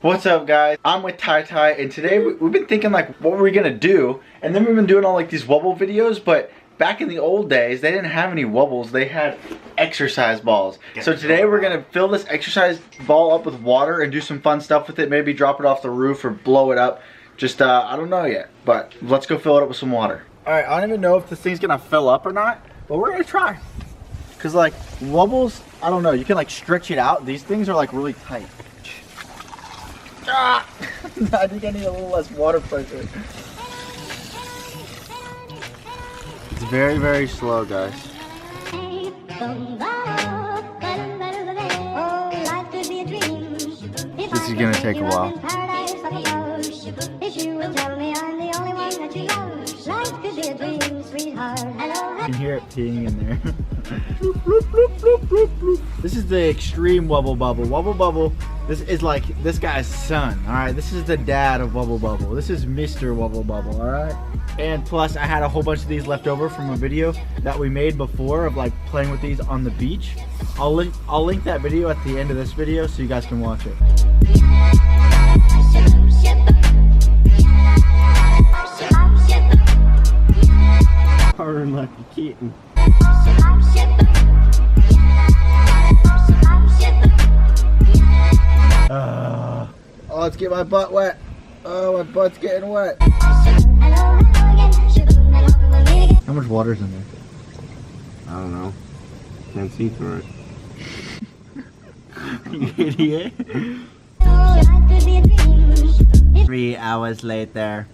What's up, guys? I'm with Ty Ty, and today we've been thinking like what were we gonna do, and then we've been doing all like these wobble videos, but back in the old days they didn't have any wobbles, they had exercise balls. So today we're gonna fill this exercise ball up with water and do some fun stuff with it, maybe drop it off the roof or blow it up. Just I don't know yet, but let's go fill it up with some water. Alright, I don't even know if this thing's gonna fill up or not, but we're gonna try. Cause like wobbles, I don't know, you can like stretch it out. These things are like really tight. Ah! I think I need a little less water pressure. It's very, very slow, guys. This is gonna take a while. You can hear it peeing in there. This is the extreme Wubble Bubble. Wubble Bubble, this is like this guy's son, alright? This is the dad of Wubble Bubble. This is Mr. Wubble Bubble, alright? And plus, I had a whole bunch of these left over from a video that we made before of like playing with these on the beach. I'll link that video at the end of this video so you guys can watch it. Purring like a kitten. Oh, let's get my butt wet. Oh, my butt's getting wet. How much water's in there? I don't know. Can't see through it. You idiot. 3 hours later.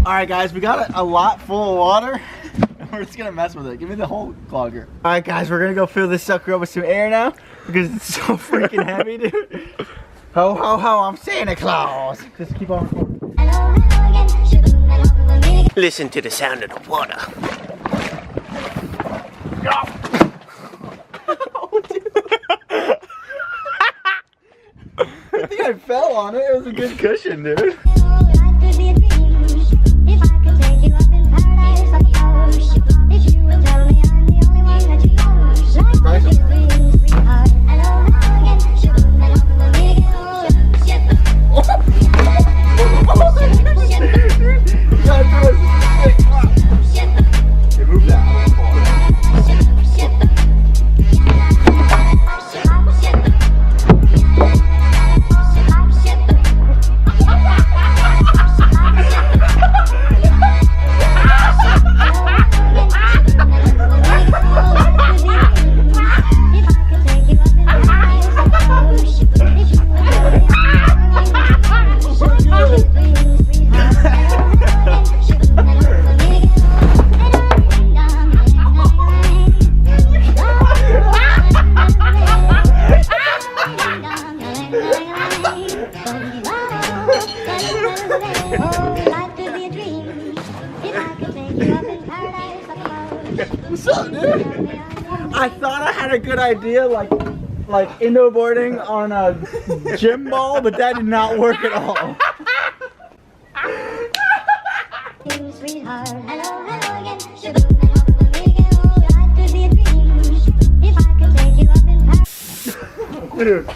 Alright guys, we got a lot full of water. We're just gonna mess with it. Give me the whole clogger. Alright guys, we're gonna go fill this sucker up with some air now because it's so freaking heavy, dude. Ho ho ho, I'm Santa Claus. Just keep on recording. Listen to the sound of the water. I think I fell on it. It was a good cushion, dude. What's up, dude? I thought I had a good idea, like indoor boarding on a gym ball, but that did not work at all. Dude.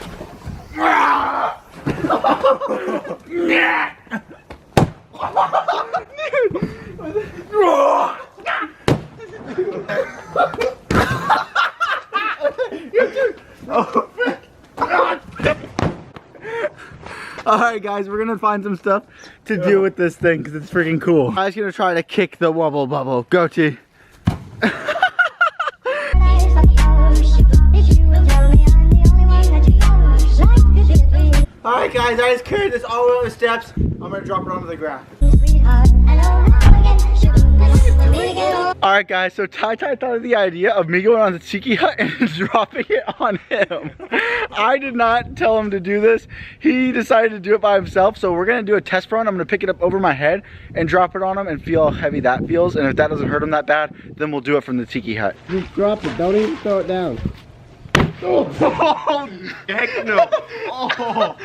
Alright guys, we're gonna find some stuff to do with this thing because it's freaking cool. I was gonna try to kick the Wubble Bubble. Go T. Alright guys, I just carried this all the way up the steps. I'm gonna drop it onto the ground. Alright guys, so Ty Ty thought of the idea of me going on the tiki hut and dropping it on him. I did not tell him to do this. He decided to do it by himself, so we're gonna do a test run. I'm gonna pick it up over my head and drop it on him and feel how heavy that feels, and if that doesn't hurt him that bad, then we'll do it from the tiki hut. Just drop it, don't even throw it down. Oh, heck no. Oh. Ow.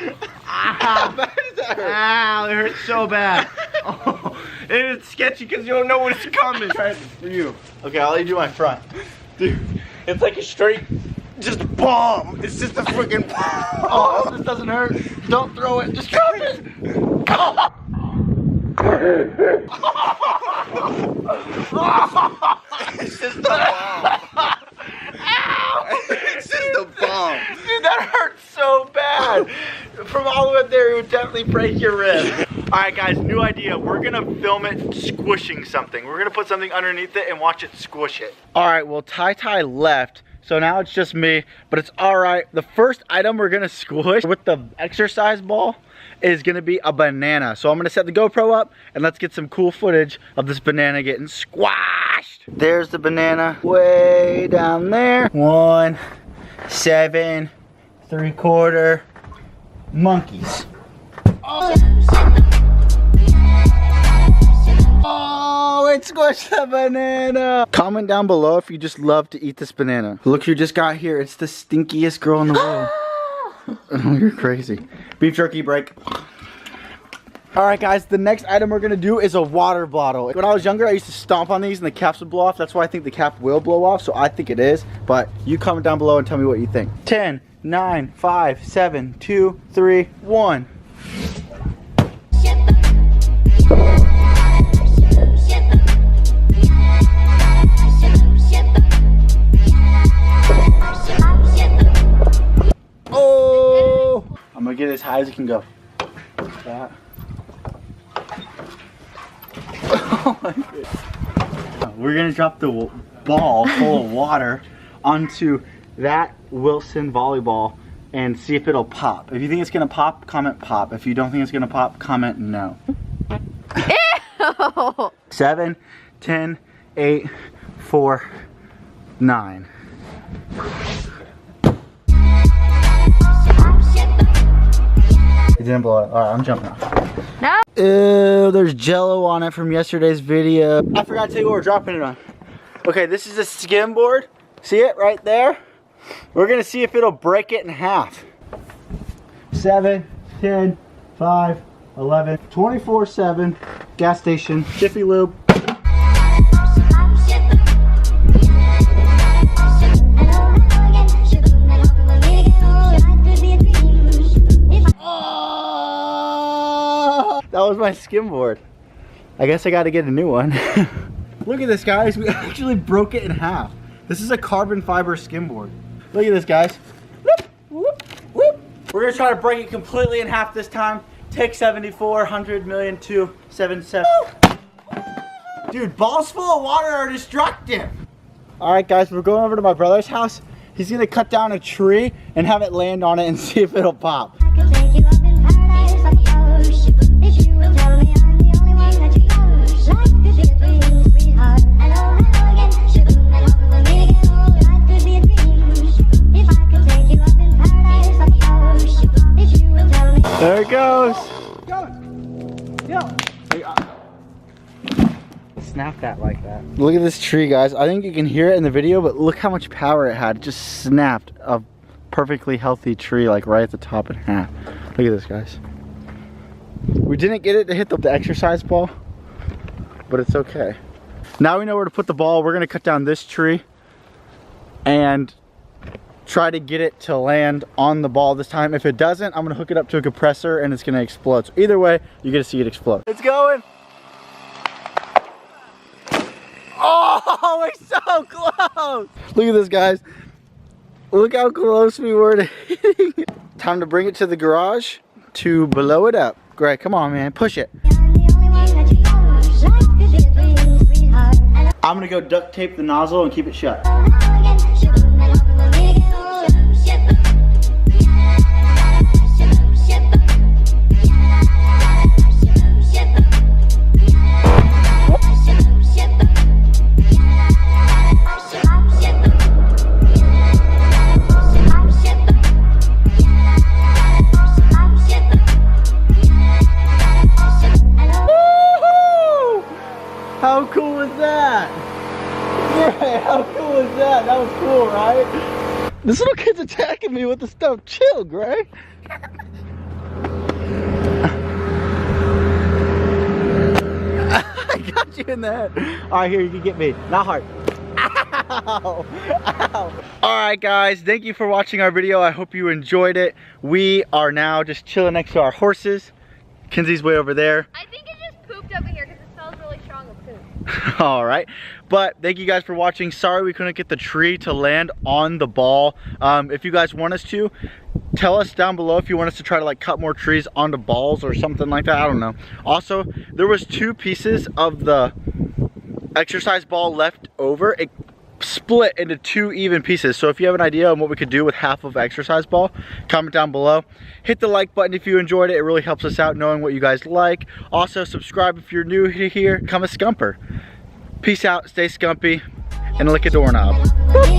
How bad is that hurt? Ow, it hurts so bad. Oh. And it's sketchy because you don't know when it's coming. Try it for you. Okay, I'll let you do my front. Dude, it's like a straight, just bomb. It's just a freaking bomb. Oh, this doesn't hurt. Don't throw it. Just drop it. It's just a bomb. Ow! It's just a bomb. Dude, that hurts so bad. From all the way up there, it would definitely break your rib. Alright guys, new idea. We're gonna film it squishing something. We're gonna put something underneath it and watch it squish it. Alright, well Ty left, so now it's just me, but it's alright. The first item we're gonna squish with the exercise ball is gonna be a banana. So I'm gonna set the GoPro up and let's get some cool footage of this banana getting squashed. There's the banana way down there. 1, 7, 3/4 monkeys. Oh, it squished the banana. Comment down below if you just love to eat this banana. Look who just got here. It's the stinkiest girl in the world. Oh, you're crazy. Beef jerky break. Alright guys, the next item we're gonna do is a water bottle. When I was younger, I used to stomp on these and the caps would blow off. That's why I think the cap will blow off, so I think it is. But you comment down below and tell me what you think. 10, 9, 5, 7, 2, 3, 1. Oh! I'm gonna get as high as it can go. Like that. Oh my goodness. We're gonna drop the ball full of water onto that Wilson volleyball and see if it'll pop. If you think it's gonna pop, comment pop. If you don't think it's gonna pop, comment no. Ew. 7, 10, 8, 4, 9. It didn't blow it. Alright, I'm jumping off. No. Ew, there's jello on it from yesterday's video. I forgot to tell you what we're dropping it on. Okay, this is a skimboard. See it right there? We're gonna see if it'll break it in half. 7, 10, 5, 11, 24/7, gas station, Jiffy Lube. That was my skimboard. I guess I gotta get a new one. Look at this, guys. We actually broke it in half. This is a carbon fiber skimboard. Look at this, guys. Whoop, whoop, whoop. We're gonna try to break it completely in half this time. Take 74,100,000,277. Dude, balls full of water are destructive. All right, guys, we're going over to my brother's house. He's gonna cut down a tree and have it land on it and see if it'll pop. There it goes. Snap that like that. Look at this tree, guys. I think you can hear it in the video, but look how much power it had. It just snapped a perfectly healthy tree like right at the top in half. Look at this, guys. We didn't get it to hit the exercise ball, but it's okay. Now we know where to put the ball. We're gonna cut down this tree and try to get it to land on the ball this time. If it doesn't, I'm gonna hook it up to a compressor and it's gonna explode. So either way, you're gonna see it explode. It's going. Oh, we're so close. Look at this, guys. Look how close we were to hitting it. Time to bring it to the garage to blow it up. Greg, come on, man, push it. I'm gonna go duct tape the nozzle and keep it shut. How cool was that? Yeah, how cool was that? That was cool, right? This little kid's attacking me with the stuff. Chill, Greg. I got you in the head. All right, here, you can get me. Not hard. Ow. Ow. All right, guys, thank you for watching our video. I hope you enjoyed it. We are now just chilling next to our horses. Kenzie's way over there. I think it just pooped over here because it smells really strong of poop. All right, but thank you guys for watching. Sorry we couldn't get the tree to land on the ball. If you guys want us to, tell us down below if you want us to try to like cut more trees onto balls or something like that. I don't know. Also, there was 2 pieces of the exercise ball left over. It split into 2 even pieces. So if you have an idea on what we could do with half of exercise ball, comment down below. Hit the like button if you enjoyed it. It really helps us out knowing what you guys like. Also, subscribe if you're new here. Become a scumper. Peace out, stay scumpy, and lick a doorknob.